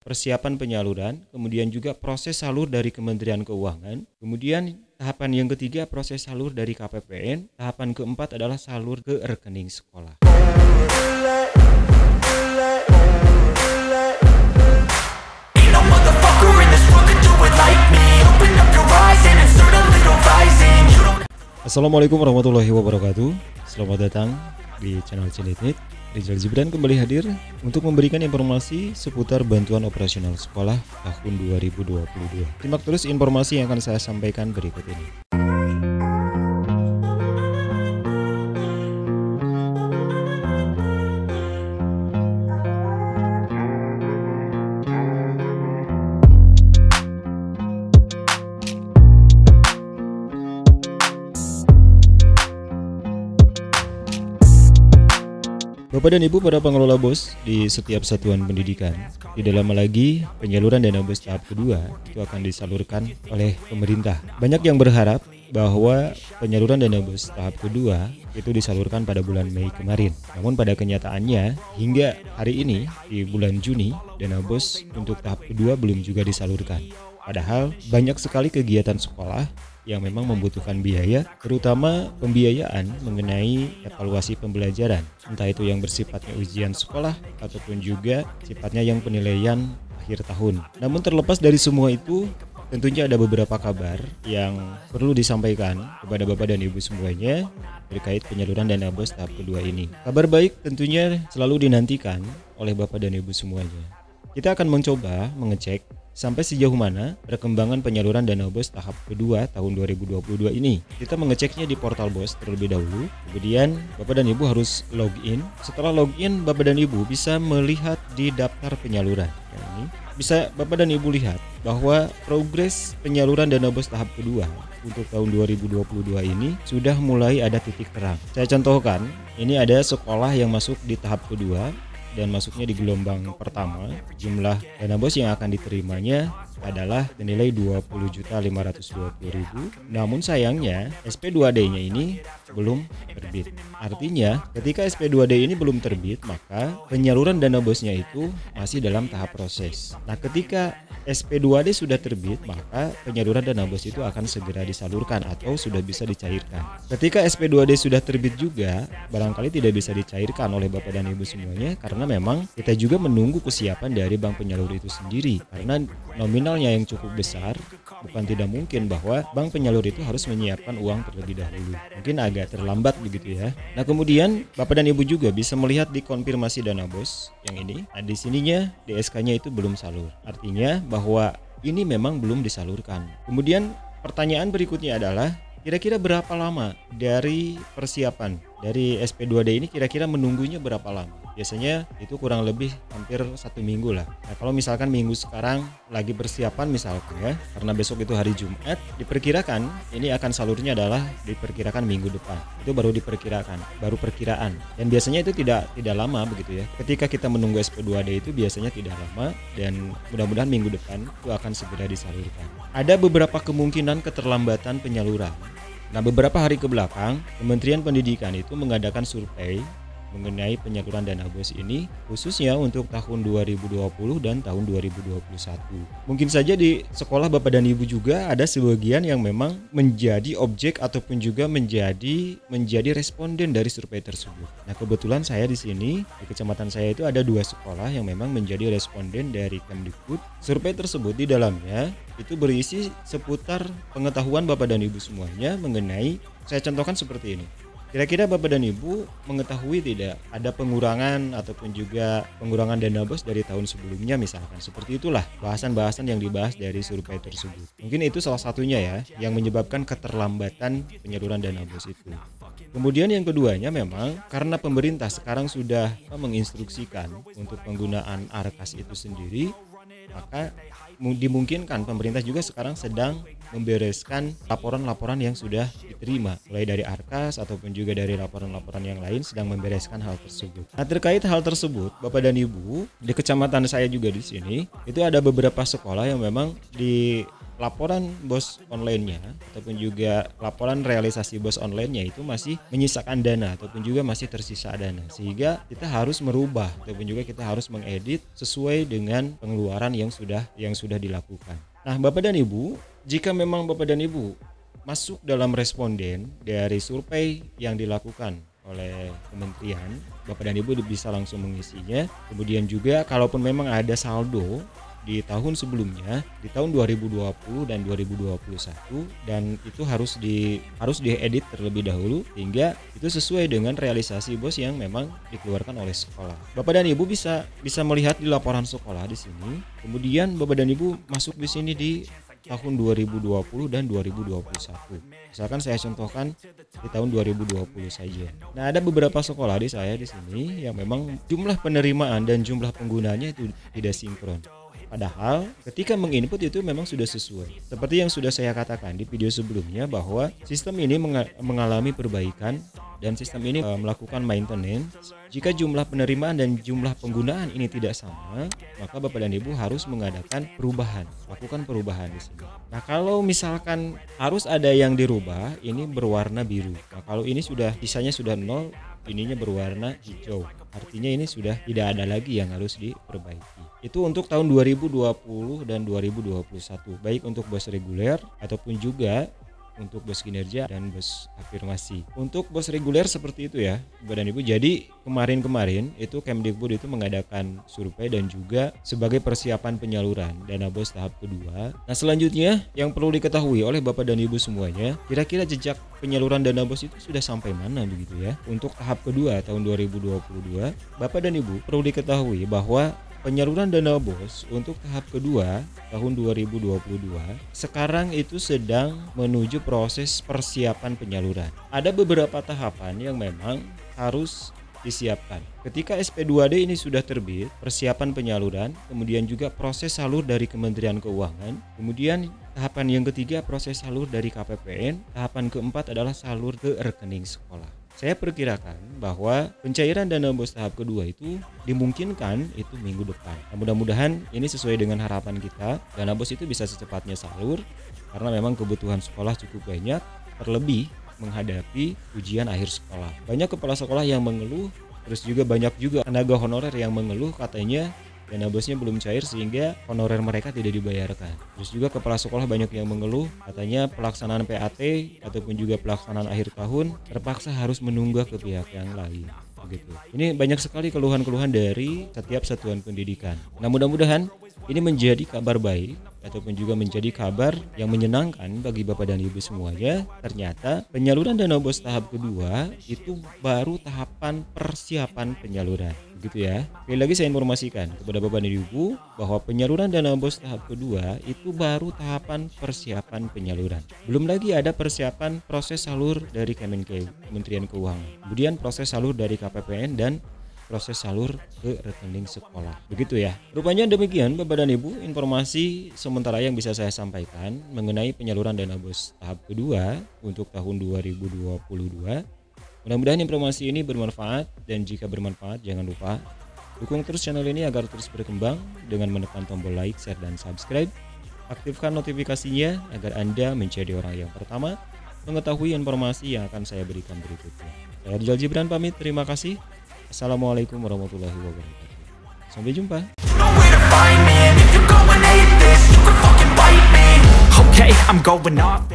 persiapan penyaluran, kemudian juga proses salur dari Kementerian Keuangan, kemudian tahapan yang ketiga proses salur dari KPPN, tahapan keempat adalah salur ke rekening sekolah. Assalamualaikum warahmatullahi wabarakatuh. Selamat datang di channel Ciliknik. Rizal Gibran kembali hadir untuk memberikan informasi seputar bantuan operasional sekolah tahun 2022. Simak terus informasi yang akan saya sampaikan berikut ini. Bapak dan Ibu para pengelola BOS di setiap satuan pendidikan, tidak lama lagi penyaluran dana BOS tahap kedua itu akan disalurkan oleh pemerintah. Banyak yang berharap bahwa penyaluran dana BOS tahap kedua itu disalurkan pada bulan Mei kemarin. Namun pada kenyataannya hingga hari ini di bulan Juni dana BOS untuk tahap kedua belum juga disalurkan. Padahal banyak sekali kegiatan sekolah yang memang membutuhkan biaya, terutama pembiayaan mengenai evaluasi pembelajaran, entah itu yang bersifatnya ujian sekolah ataupun juga sifatnya yang penilaian akhir tahun. Namun terlepas dari semua itu, tentunya ada beberapa kabar yang perlu disampaikan kepada Bapak dan Ibu semuanya terkait penyaluran dana BOS tahap kedua ini. Kabar baik tentunya selalu dinantikan oleh Bapak dan Ibu semuanya. Kita akan mencoba mengecek sampai sejauh mana perkembangan penyaluran dana BOS tahap kedua tahun 2022 ini. Kita mengeceknya di portal BOS terlebih dahulu. Kemudian Bapak dan Ibu harus login. Setelah login, Bapak dan Ibu bisa melihat di daftar penyaluran. Ini bisa Bapak dan Ibu lihat bahwa progres penyaluran dana BOS tahap kedua untuk tahun 2022 ini sudah mulai ada titik terang. Saya contohkan, ini ada sekolah yang masuk di tahap kedua dan masuknya di gelombang pertama. Jumlah dana BOS yang akan diterimanya adalah senilai 20.520.000. Namun sayangnya SP2D-nya ini belum terbit. Artinya ketika SP2D ini belum terbit, maka penyaluran dana BOS-nya itu masih dalam tahap proses. Nah, ketika SP2D sudah terbit, maka penyaluran dana BOS itu akan segera disalurkan atau sudah bisa dicairkan. Ketika SP2D sudah terbit juga, barangkali tidak bisa dicairkan oleh Bapak dan Ibu semuanya karena memang kita juga menunggu kesiapan dari bank penyalur itu sendiri. Karena nominalnya yang cukup besar, bukan tidak mungkin bahwa bank penyalur itu harus menyiapkan uang terlebih dahulu. Mungkin agak terlambat begitu ya. Nah, kemudian Bapak dan Ibu juga bisa melihat di konfirmasi dana BOS yang ini. Nah, di sininya DSK-nya itu belum salur. Artinya bahwa ini memang belum disalurkan. Kemudian pertanyaan berikutnya adalah kira-kira berapa lama dari persiapan dari SP2D ini, kira-kira menunggunya berapa lama? Biasanya itu kurang lebih hampir 1 minggu lah. Nah, kalau misalkan minggu sekarang lagi persiapan misalkan ya, karena besok itu hari Jumat, diperkirakan ini akan salurnya adalah diperkirakan minggu depan. Itu baru diperkirakan, baru perkiraan. Dan biasanya itu tidak lama begitu ya. Ketika kita menunggu SP2D itu biasanya tidak lama dan mudah-mudahan minggu depan itu akan segera disalurkan. Ada beberapa kemungkinan keterlambatan penyaluran. Nah, beberapa hari ke belakang, Kementerian Pendidikan itu mengadakan survei mengenai penyaluran dana BOS ini khususnya untuk tahun 2020 dan tahun 2021. Mungkin saja di sekolah Bapak dan Ibu juga ada sebagian yang memang menjadi objek ataupun juga menjadi responden dari survei tersebut. Nah, kebetulan saya di sini di kecamatan saya itu ada 2 sekolah yang memang menjadi responden dari Kemdikbud. Survei tersebut di dalamnya itu berisi seputar pengetahuan Bapak dan Ibu semuanya mengenai, saya contohkan seperti ini. Kira-kira Bapak dan Ibu mengetahui tidak ada pengurangan ataupun juga pengurangan dana BOS dari tahun sebelumnya misalkan. Seperti itulah bahasan-bahasan yang dibahas dari survei tersebut. Mungkin itu salah satunya ya yang menyebabkan keterlambatan penyaluran dana BOS itu. Kemudian yang keduanya memang karena pemerintah sekarang sudah menginstruksikan untuk penggunaan ARKAS itu sendiri, maka dimungkinkan pemerintah juga sekarang sedang membereskan laporan-laporan yang sudah diterima mulai dari ARKAS ataupun juga dari laporan-laporan yang lain sedang membereskan hal tersebut. Nah, terkait hal tersebut, Bapak dan Ibu, di kecamatan saya juga di sini itu ada beberapa sekolah yang memang di laporan BOS online-nya ataupun juga laporan realisasi BOS online-nya itu masih menyisakan dana ataupun juga masih tersisa dana, sehingga kita harus merubah ataupun juga kita harus mengedit sesuai dengan pengeluaran yang sudah dilakukan. Nah, Bapak dan Ibu, jika memang Bapak dan Ibu masuk dalam responden dari survei yang dilakukan oleh kementerian, Bapak dan Ibu bisa langsung mengisinya. Kemudian juga kalaupun memang ada saldo di tahun sebelumnya, di tahun 2020 dan 2021, dan itu harus diedit terlebih dahulu hingga itu sesuai dengan realisasi BOS yang memang dikeluarkan oleh sekolah. Bapak dan Ibu bisa melihat di laporan sekolah di sini. Kemudian Bapak dan Ibu masuk di sini di tahun 2020 dan 2021. Misalkan saya contohkan di tahun 2020 saja. Nah, ada beberapa sekolah di saya di sini yang memang jumlah penerimaan dan jumlah penggunanya itu tidak sinkron. Padahal ketika menginput itu memang sudah sesuai. Seperti yang sudah saya katakan di video sebelumnya bahwa sistem ini mengalami perbaikan dan sistem ini melakukan maintenance. Jika jumlah penerimaan dan jumlah penggunaan ini tidak sama, maka Bapak dan Ibu harus mengadakan lakukan perubahan di sini. Nah, kalau misalkan harus ada yang dirubah, ini berwarna biru. Nah, kalau ini sisanya sudah 0, ininya berwarna hijau. Artinya ini sudah tidak ada lagi yang harus diperbaiki. Itu untuk tahun 2020 dan 2021, baik untuk BOS reguler ataupun juga untuk BOS kinerja dan BOS afirmasi. Untuk BOS reguler seperti itu ya, Bapak dan Ibu. Jadi kemarin itu Kemdikbud itu mengadakan survei dan juga sebagai persiapan penyaluran dana BOS tahap kedua. Nah, selanjutnya yang perlu diketahui oleh Bapak dan Ibu semuanya, kira-kira jejak penyaluran dana BOS itu sudah sampai mana begitu ya. Untuk tahap kedua tahun 2022, Bapak dan Ibu perlu diketahui bahwa penyaluran dana BOS untuk tahap kedua tahun 2022 sekarang itu sedang menuju proses persiapan penyaluran. Ada beberapa tahapan yang memang harus disiapkan. Ketika SP2D ini sudah terbit, persiapan penyaluran, kemudian juga proses salur dari Kementerian Keuangan, kemudian tahapan yang ketiga proses salur dari KPPN, tahapan keempat adalah salur ke rekening sekolah. Saya perkirakan bahwa pencairan dana BOS tahap kedua itu dimungkinkan itu minggu depan. Nah, mudah-mudahan ini sesuai dengan harapan kita, dana BOS itu bisa secepatnya salur karena memang kebutuhan sekolah cukup banyak, terlebih menghadapi ujian akhir sekolah. Banyak kepala sekolah yang mengeluh, terus juga banyak juga tenaga honorer yang mengeluh katanya dana BOS-nya belum cair sehingga honorer mereka tidak dibayarkan. Terus juga kepala sekolah banyak yang mengeluh katanya pelaksanaan PAT ataupun juga pelaksanaan akhir tahun terpaksa harus menunggak ke pihak yang lain. Begitu. Ini banyak sekali keluhan-keluhan dari setiap satuan pendidikan. Nah, mudah-mudahan ini menjadi kabar baik ataupun juga menjadi kabar yang menyenangkan bagi Bapak dan Ibu semuanya. Ternyata penyaluran dana BOS tahap kedua itu baru tahapan persiapan penyaluran. Begitu ya. Sekali lagi saya informasikan kepada Bapak dan Ibu bahwa penyaluran dana BOS tahap kedua itu baru tahapan persiapan penyaluran. Belum lagi ada persiapan proses salur dari Kementerian Keuangan. Kemudian proses salur dari KPPN dan proses salur ke rekening sekolah. Begitu ya. Rupanya demikian Bapak dan Ibu informasi sementara yang bisa saya sampaikan mengenai penyaluran dana BOS tahap kedua untuk tahun 2022. Mudah-mudahan informasi ini bermanfaat, dan jika bermanfaat jangan lupa dukung terus channel ini agar terus berkembang dengan menekan tombol like, share, dan subscribe. Aktifkan notifikasinya agar Anda menjadi orang yang pertama mengetahui informasi yang akan saya berikan berikutnya. Saya Rizal Gibran pamit, terima kasih. Assalamualaikum warahmatullahi wabarakatuh. Sampai jumpa. Okay, I'm going off.